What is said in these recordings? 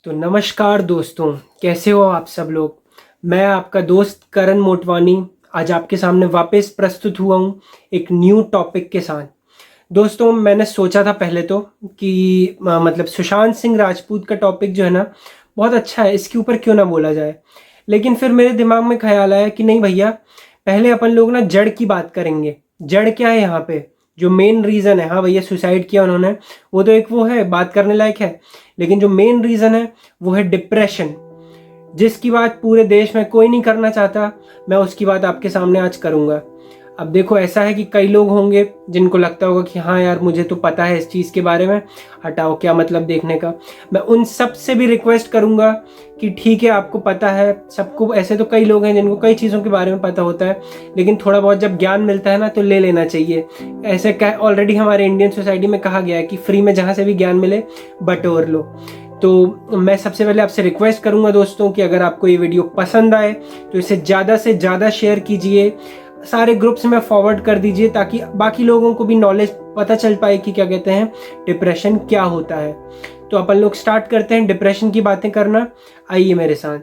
तो नमस्कार दोस्तों, कैसे हो आप सब लोग। मैं आपका दोस्त करण मोटवानी आज आपके सामने वापस प्रस्तुत हुआ हूँ एक न्यू टॉपिक के साथ। दोस्तों, मैंने सोचा था पहले तो कि मतलब सुशांत सिंह राजपूत का टॉपिक जो है ना, बहुत अच्छा है, इसके ऊपर क्यों ना बोला जाए। लेकिन फिर मेरे दिमाग में ख्याल आया कि नहीं भैया, पहले अपन लोग ना जड़ की बात करेंगे। जड़ क्या है यहाँ पे, जो मेन रीज़न है। हाँ भैया, सुसाइड किया उन्होंने, वो तो एक वो है, बात करने लायक है। लेकिन जो मेन रीज़न है वो है डिप्रेशन, जिसकी बात पूरे देश में कोई नहीं करना चाहता। मैं उसकी बात आपके सामने आज करूंगा। अब देखो, ऐसा है कि कई लोग होंगे जिनको लगता होगा कि हाँ यार, मुझे तो पता है इस चीज़ के बारे में, हटाओ क्या मतलब देखने का। मैं उन सब से भी रिक्वेस्ट करूंगा कि ठीक है, आपको पता है सबको, ऐसे तो कई लोग हैं जिनको कई चीज़ों के बारे में पता होता है, लेकिन थोड़ा बहुत जब ज्ञान मिलता है ना तो ले लेना चाहिए। ऐसे क्या, ऑलरेडी हमारे इंडियन सोसाइटी में कहा गया है कि फ्री में जहाँ से भी ज्ञान मिले बटोर लो। तो मैं सबसे पहले आपसे रिक्वेस्ट करूंगा दोस्तों कि अगर आपको ये वीडियो पसंद आए तो इसे ज़्यादा से ज़्यादा शेयर कीजिए, सारे ग्रुप्स में फॉरवर्ड कर दीजिए, ताकि बाकी लोगों को भी नॉलेज पता चल पाए कि क्या कहते हैं, डिप्रेशन क्या होता है। तो अपन लोग स्टार्ट करते हैं डिप्रेशन की बातें करना। आइए मेरे साथ।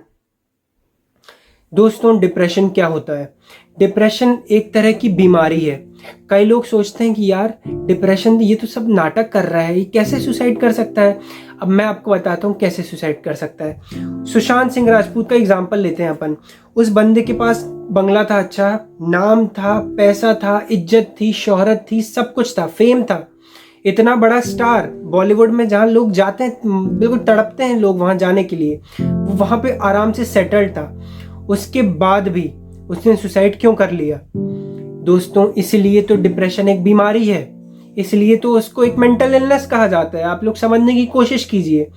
दोस्तों, डिप्रेशन क्या होता है। डिप्रेशन एक तरह की बीमारी है। कई लोग सोचते हैं कि यार डिप्रेशन, ये तो सब नाटक कर रहा है, ये कैसे सुसाइड कर सकता है। अब मैं आपको बताता हूँ कैसे सुसाइड कर सकता है। सुशांत सिंह राजपूत का एग्जाम्पल लेते हैं अपन। उस बंदे के पास बंगला था, अच्छा नाम था, पैसा था, इज्जत थी, शोहरत थी, सब कुछ था, फेम था। इतना बड़ा स्टार बॉलीवुड में, जहाँ लोग जाते हैं, बिल्कुल तड़पते हैं लोग वहां जाने के लिए, वो वहां पे आराम से सेटल्ड था। उसके बाद भी उसने सुसाइड क्यों कर लिया दोस्तों? इसलिए तो डिप्रेशन एक बीमारी है, इसलिए तो उसको एक मेंटल इलनेस कहा जाता है। आप लोग समझने की कोशिश कीजिए।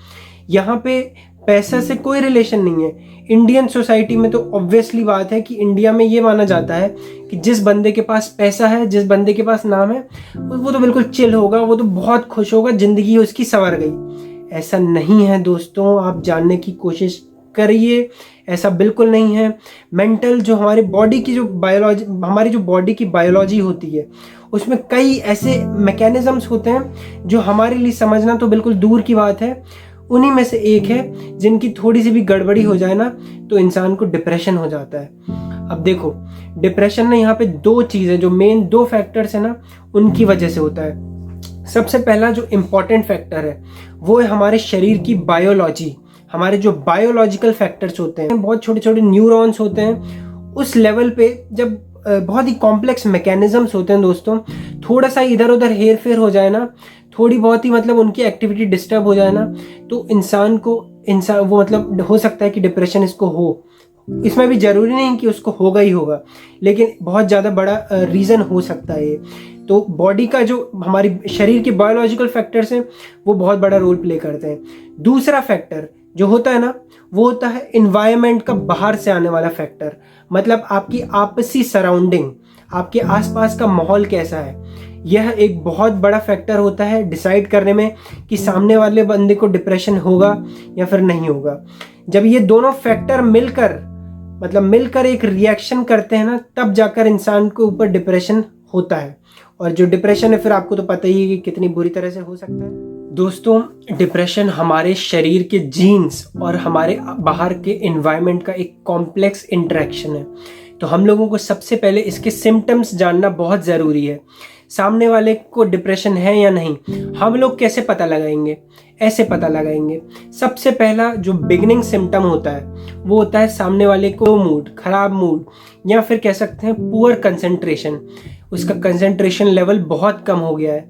यहाँ पे पैसा से कोई रिलेशन नहीं है। इंडियन सोसाइटी में तो ऑब्वियसली बात है कि इंडिया में ये माना जाता है कि जिस बंदे के पास पैसा है, जिस बंदे के पास नाम है, वो तो बिल्कुल चिल होगा, वो तो बहुत खुश होगा, जिंदगी उसकी संवर गई। ऐसा नहीं है दोस्तों, आप जानने की कोशिश करिए, ऐसा बिल्कुल नहीं है। मेंटल, जो हमारी बॉडी की जो बायोलॉजी, हमारी जो बॉडी की बायोलॉजी होती है, उसमें कई ऐसे मैकेनिज्म्स होते हैं जो हमारे लिए समझना तो बिल्कुल दूर की बात है। उन्हीं में से एक है जिनकी थोड़ी सी भी गड़बड़ी हो जाए ना तो इंसान को डिप्रेशन हो जाता है। अब देखो, डिप्रेशन ना, यहाँ पे दो चीज़ें, जो मेन दो फैक्टर्स है ना, उनकी वजह से होता है। सबसे पहला जो इम्पोर्टेंट फैक्टर है वो है हमारे शरीर की बायोलॉजी। हमारे जो बायोलॉजिकल फैक्टर्स होते हैं, बहुत छोटे छोटे न्यूरॉन्स होते हैं, उस लेवल पे जब बहुत ही कॉम्प्लेक्स मैकेनिज्म्स होते हैं दोस्तों, थोड़ा सा इधर उधर हेर फेर हो जाए ना, थोड़ी बहुत ही मतलब उनकी एक्टिविटी डिस्टर्ब हो जाए ना, तो इंसान वो मतलब हो सकता है कि डिप्रेशन इसको हो। इसमें भी जरूरी नहीं कि उसको होगा ही होगा, लेकिन बहुत ज़्यादा बड़ा रीज़न हो सकता है ये। तो बॉडी का जो, हमारी शरीर के बायोलॉजिकल फैक्टर्स हैं, वो बहुत बड़ा रोल प्ले करते हैं। दूसरा फैक्टर जो होता है ना, वो होता है इन्वायरमेंट का बाहर से आने वाला फैक्टर। मतलब आपकी आपसी सराउंडिंग, आपके आसपास का माहौल कैसा है, यह एक बहुत बड़ा फैक्टर होता है डिसाइड करने में कि सामने वाले बंदे को डिप्रेशन होगा या फिर नहीं होगा। जब ये दोनों फैक्टर मिलकर एक रिएक्शन करते हैं ना, तब जाकर इंसान के ऊपर डिप्रेशन होता है। और जो डिप्रेशन है, फिर आपको तो पता ही है कि कितनी बुरी तरह से हो सकता है। दोस्तों, डिप्रेशन हमारे शरीर के जीन्स और हमारे बाहर के एनवायरनमेंट का एक कॉम्प्लेक्स इंटरेक्शन है। तो हम लोगों को सबसे पहले इसके सिम्टम्स जानना बहुत ज़रूरी है। सामने वाले को डिप्रेशन है या नहीं, हम लोग कैसे पता लगाएंगे? ऐसे पता लगाएंगे। सबसे पहला जो बिगिनिंग सिम्टम होता है वो होता है सामने वाले को खराब मूड, या फिर कह सकते हैं पुअर कंसंट्रेशन। उसका कंसंट्रेशन लेवल बहुत कम हो गया है।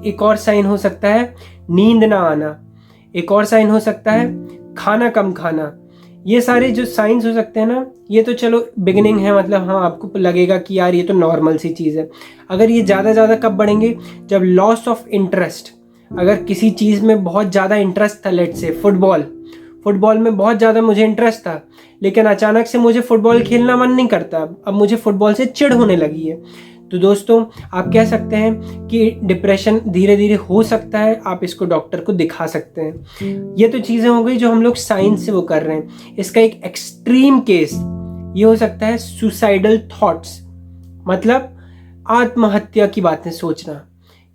एक और साइन हो सकता है नींद ना आना। एक और साइन हो सकता है खाना कम खाना। ये सारे जो साइंस हो सकते हैं ना, ये तो चलो बिगिनिंग है, मतलब हाँ आपको लगेगा कि यार ये तो नॉर्मल सी चीज़ है। अगर ये ज़्यादा कब बढ़ेंगे? जब लॉस ऑफ इंटरेस्ट, अगर किसी चीज़ में बहुत ज़्यादा इंटरेस्ट था, लेट से फुटबॉल में बहुत ज़्यादा मुझे इंटरेस्ट था, लेकिन अचानक से मुझे फुटबॉल खेलना मन नहीं करता, अब मुझे फुटबॉल से चिढ़ होने लगी है, तो दोस्तों आप कह सकते हैं कि डिप्रेशन धीरे धीरे हो सकता है। आप इसको डॉक्टर को दिखा सकते हैं। ये तो चीज़ें हो गई जो हम लोग साइंस से वो कर रहे हैं। इसका एक एक्सट्रीम केस ये हो सकता है सुसाइडल थॉट्स, मतलब आत्महत्या की बातें सोचना।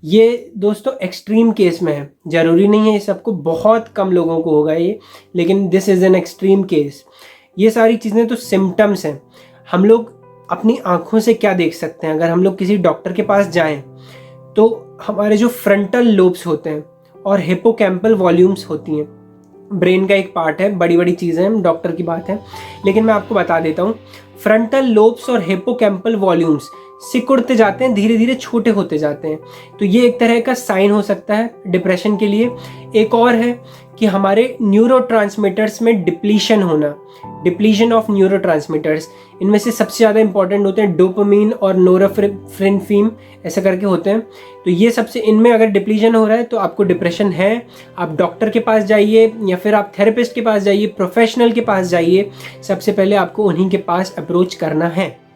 ये दोस्तों एक्सट्रीम केस में है, ज़रूरी नहीं है ये सबको, बहुत कम लोगों को होगा ये, लेकिन this is an extreme case. ये सारी चीज़ें तो सिम्टम्स हैं। हम लोग अपनी आँखों से क्या देख सकते हैं? अगर हम लोग किसी डॉक्टर के पास जाएं तो हमारे जो फ्रंटल लोब्स होते हैं और हिप्पोकैम्पल वॉल्यूम्स होती हैं, ब्रेन का एक पार्ट है, बड़ी बड़ी चीज़ें हैं, डॉक्टर की बात है, लेकिन मैं आपको बता देता हूँ। फ्रंटल लोब्स और हिप्पोकैम्पल वॉल्यूम्स सिकुड़ते जाते हैं, धीरे धीरे छोटे होते जाते हैं। तो ये एक तरह का साइन हो सकता है डिप्रेशन के लिए। एक और है कि हमारे न्यूरोट्रांसमीटर्स में डिप्लीशन होना, डिप्लीशन ऑफ न्यूरोट्रांसमीटर्स। इनमें से सबसे ज़्यादा इंपॉर्टेंट होते हैं डोपामीन और नोरेफ्रिनफिन, ऐसा करके होते हैं। तो ये सबसे, इनमें अगर डिप्लीशन हो रहा है तो आपको डिप्रेशन है। आप डॉक्टर के पास जाइए या फिर आप थेरेपिस्ट के पास जाइए, प्रोफेशनल के पास जाइए, सबसे पहले आपको उन्हीं के पास अप्रोच करना है।